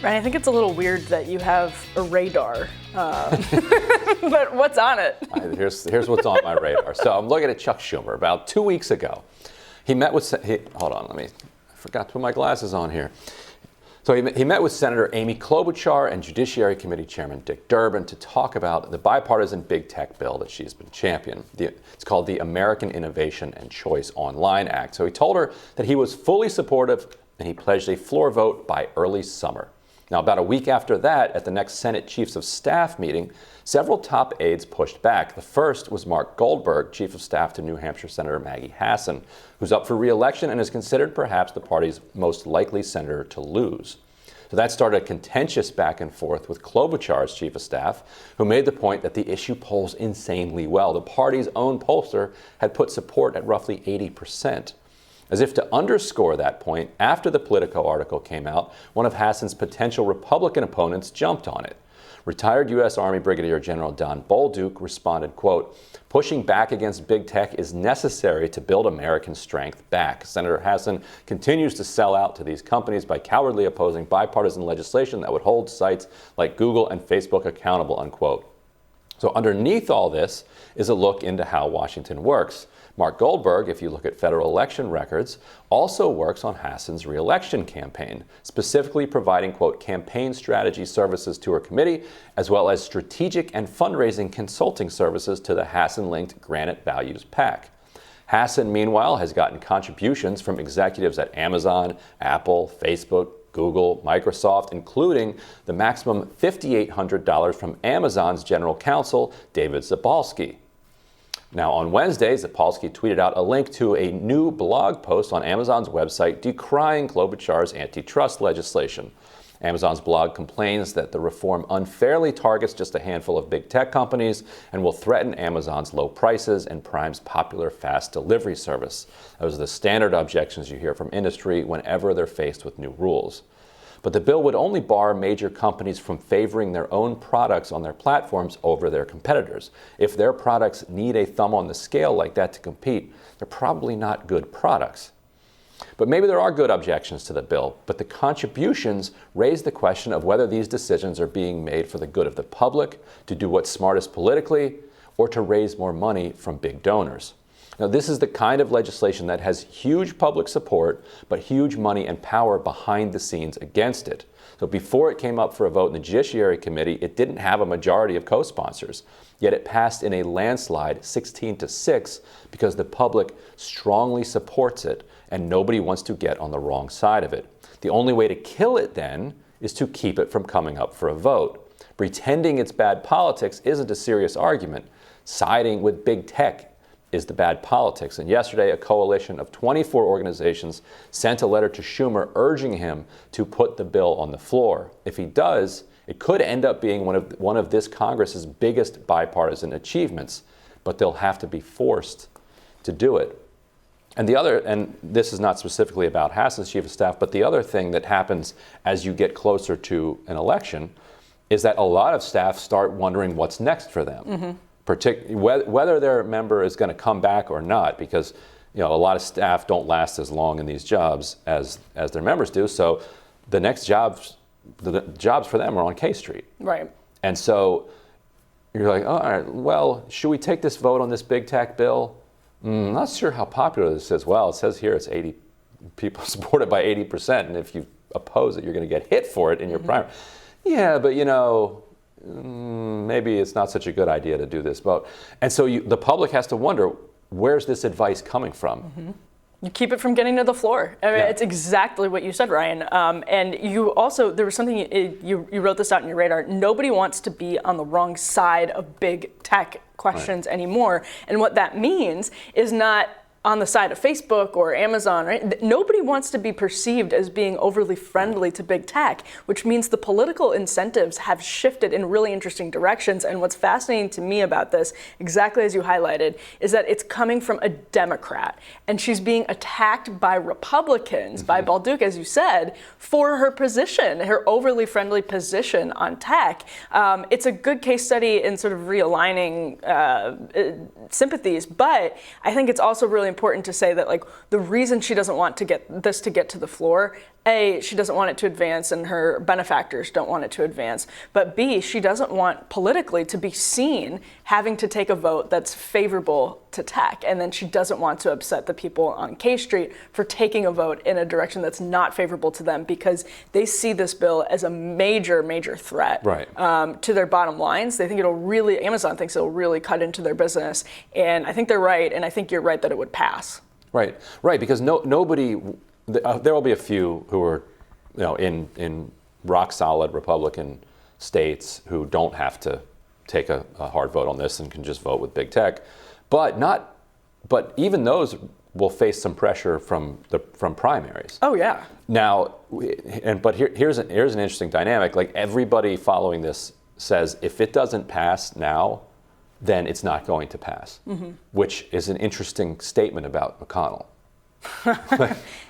Right, I think it's a little weird that you have a radar, but what's on it? Here's what's on my radar. So I'm looking at Chuck Schumer. About 2 weeks ago, he met with, hold on, I forgot to put my glasses on here. So he met with Senator Amy Klobuchar and Judiciary Committee Chairman Dick Durbin to talk about the bipartisan big tech bill that she's been championing. It's called the American Innovation and Choice Online Act. So he told her that he was fully supportive and he pledged a floor vote by early summer. Now, about a week after that, at the next Senate Chiefs of Staff meeting, several top aides pushed back. The first was Mark Goldberg, Chief of Staff to New Hampshire Senator Maggie Hassan, who's up for re-election and is considered perhaps the party's most likely senator to lose. So that started a contentious back and forth with Klobuchar's Chief of Staff, who made the point that the issue polls insanely well. The party's own pollster had put support at roughly 80%. As if to underscore that point, after the Politico article came out, one of Hassan's potential Republican opponents jumped on it. Retired U.S. Army Brigadier General Don Bolduc responded, quote, "Pushing back against big tech is necessary to build American strength back. Senator Hassan continues to sell out to these companies by cowardly opposing bipartisan legislation that would hold sites like Google and Facebook accountable," unquote. So underneath all this is a look into how Washington works. Mark Goldberg, if you look at federal election records, also works on Hassan's re-election campaign, specifically providing, quote, campaign strategy services to her committee, as well as strategic and fundraising consulting services to the Hassan-linked Granite Values PAC. Hassan, meanwhile, has gotten contributions from executives at Amazon, Apple, Facebook, Google, Microsoft, including the maximum $5,800 from Amazon's general counsel, David Zapolsky. Now, on Wednesday, Zapolsky tweeted out a link to a new blog post on Amazon's website decrying Klobuchar's antitrust legislation. Amazon's blog complains that the reform unfairly targets just a handful of big tech companies and will threaten Amazon's low prices and Prime's popular fast delivery service. Those are the standard objections you hear from industry whenever they're faced with new rules. But the bill would only bar major companies from favoring their own products on their platforms over their competitors. If their products need a thumb on the scale like that to compete, they're probably not good products. But maybe there are good objections to the bill, but the contributions raise the question of whether these decisions are being made for the good of the public, to do what's smartest politically, or to raise more money from big donors. Now, this is the kind of legislation that has huge public support, but huge money and power behind the scenes against it. So before it came up for a vote in the Judiciary Committee, it didn't have a majority of co-sponsors. Yet it passed in a landslide 16-6 because the public strongly supports it and nobody wants to get on the wrong side of it. The only way to kill it then is to keep it from coming up for a vote. Pretending it's bad politics isn't a serious argument. Siding with big tech is the bad politics. And yesterday, a coalition of 24 organizations sent a letter to Schumer urging him to put the bill on the floor. If he does, it could end up being one of this Congress's biggest bipartisan achievements, but they'll have to be forced to do it. And this is not specifically about Hassan's chief of staff, but the other thing that happens as you get closer to an election is that a lot of staff start wondering what's next for them. Mm-hmm. Whether their member is going to come back or not, because a lot of staff don't last as long in these jobs as their members do. So the next jobs for them are on K Street. Right. And so you're like, all right, well, should we take this vote on this big tech bill? Not sure how popular this is. Well, it says here it's 80 people supported by 80%, and if you oppose it, you're going to get hit for it in your primary. Yeah, but maybe it's not such a good idea to do this vote. And so the public has to wonder, where's this advice coming from? Mm-hmm. You keep it from getting to the floor. I mean, It's exactly what you said, Ryan. And you also, there was something, you wrote this out in your radar, nobody wants to be on the wrong side of big tech questions anymore. And what that means is not on the side of Facebook or Amazon, right? Nobody wants to be perceived as being overly friendly to big tech, which means the political incentives have shifted in really interesting directions. And what's fascinating to me about this, exactly as you highlighted, is that it's coming from a Democrat. And she's being attacked by Republicans, by Bolduc, as you said, for her position, her overly friendly position on tech. It's a good case study in sort of realigning sympathies, but I think it's also really important to say that the reason she doesn't want to get to the floor A, she doesn't want it to advance and her benefactors don't want it to advance. But B, she doesn't want politically to be seen having to take a vote that's favorable to tech. And then she doesn't want to upset the people on K Street for taking a vote in a direction that's not favorable to them, because they see this bill as a major, major threat to their bottom lines. They think Amazon thinks it'll really cut into their business. And I think they're right. And I think you're right that it would pass. Right, because nobody... There will be a few who are, in rock solid Republican states who don't have to take a hard vote on this and can just vote with big tech, but even those will face some pressure from primaries. Oh yeah. Now, here's an interesting dynamic. Like, everybody following this says if it doesn't pass now, then it's not going to pass, which is an interesting statement about McConnell.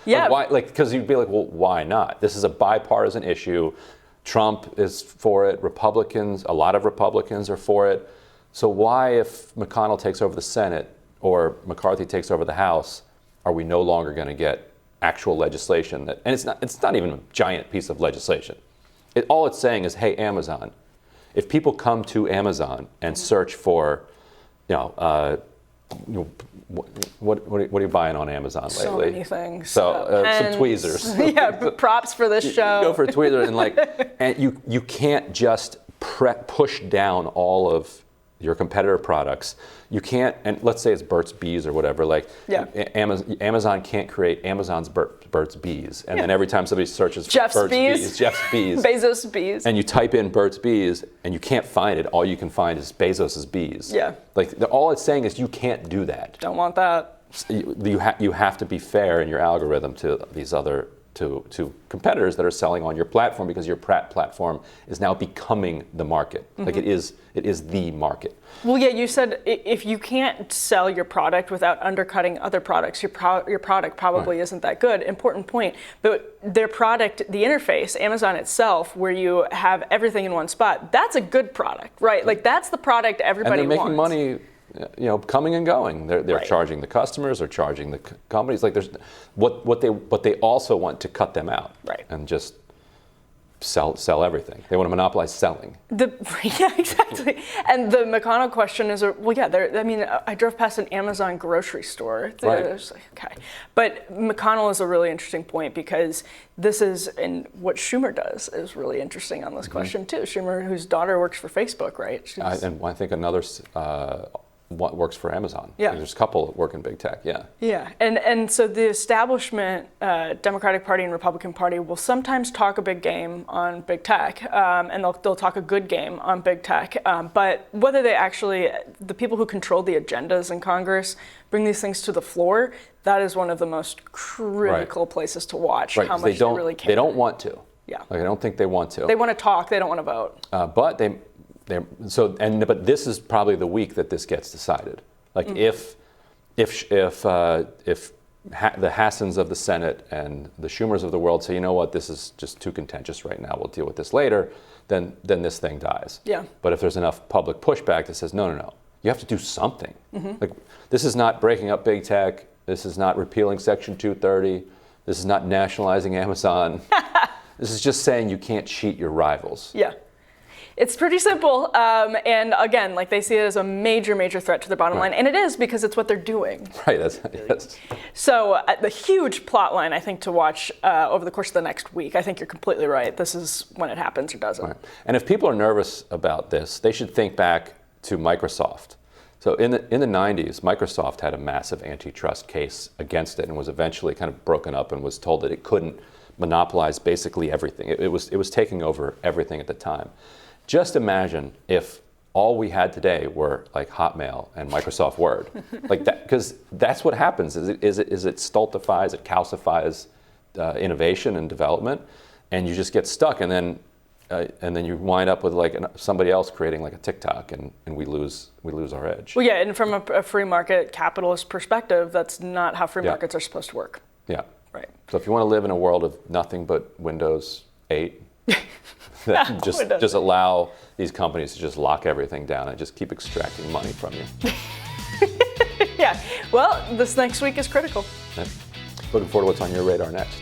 Yeah. Because you'd be like, well, why not? This is a bipartisan issue. Trump is for it. A lot of Republicans are for it. So why, if McConnell takes over the Senate or McCarthy takes over the House, are we no longer going to get actual legislation and it's not even a giant piece of legislation. All it's saying is, hey, Amazon, if people come to Amazon and search for, what are you buying on Amazon lately? So many things. So some tweezers. Yeah, props for this show. You go for a tweezer and you can't just push down all of your competitor products. You can't, and let's say it's Burt's Bees or whatever. Amazon can't create Amazon's Burt's Bees, and then every time somebody searches for Jeff's Bees, Bezos Bees, and you type in Burt's Bees, and you can't find it. All you can find is Bezos's Bees. Yeah. All it's saying is you can't do that. Don't want that. You have to be fair in your algorithm to these other to competitors that are selling on your platform, because your platform is now becoming the market. Like it is the market. Well, yeah, you said if you can't sell your product without undercutting other products, your product probably isn't that good. Important point. But their product, the interface, Amazon itself, where you have everything in one spot, that's a good product, right? Like, that's the product everybody wants. And they're making money, coming and going. They're charging the customers, they're charging the companies. Like, there's what they also want to cut them out, and just sell everything. They want to monopolize selling. Yeah, exactly. And the McConnell question is, well, yeah. I drove past an Amazon grocery store. Right. I was like, okay. But McConnell is a really interesting point, because this is, and what Schumer does is really interesting on this question too. Schumer, whose daughter works for Facebook, right? And I think another. What works for Amazon. Yeah. There's a couple that work in big tech, yeah. Yeah, and so the establishment, Democratic Party and Republican Party, will sometimes talk a big game on big tech, and they'll talk a good game on big tech, but whether they actually, the people who control the agendas in Congress, bring these things to the floor, that is one of the most critical places to watch how much they really care. They don't want to. Yeah. Like, I don't think they want to. They want to talk, they don't want to vote. But this is probably the week that this gets decided. Like, if the Hassans of the Senate and the Schumers of the world say, you know what, this is just too contentious right now, we'll deal with this later, then this thing dies. Yeah. But if there's enough public pushback that says, no, you have to do something. Like, this is not breaking up big tech. This is not repealing Section 230. This is not nationalizing Amazon. This is just saying you can't cheat your rivals. Yeah. It's pretty simple, and again, they see it as a major, major threat to their bottom line, and it is, because it's what they're doing. Right. Yes. So the huge plot line, I think, to watch over the course of the next week. I think you're completely right. This is when it happens or doesn't. Right. And if people are nervous about this, they should think back to Microsoft. So in the 90s, Microsoft had a massive antitrust case against it, and was eventually kind of broken up, and was told that it couldn't monopolize basically everything. It was taking over everything at the time. Just imagine if all we had today were like Hotmail and Microsoft Word, like that, because that's what happens. Is it stultifies, it calcifies innovation and development, and you just get stuck, and then you wind up with somebody else creating like a TikTok, and we lose our edge. Well, yeah, and from a free market capitalist perspective, that's not how free markets are supposed to work. Yeah. Right. So if you want to live in a world of nothing but Windows 8. Just allow these companies to just lock everything down and just keep extracting money from you. Yeah. Well, this next week is critical. Yeah. Looking forward to what's on your radar next.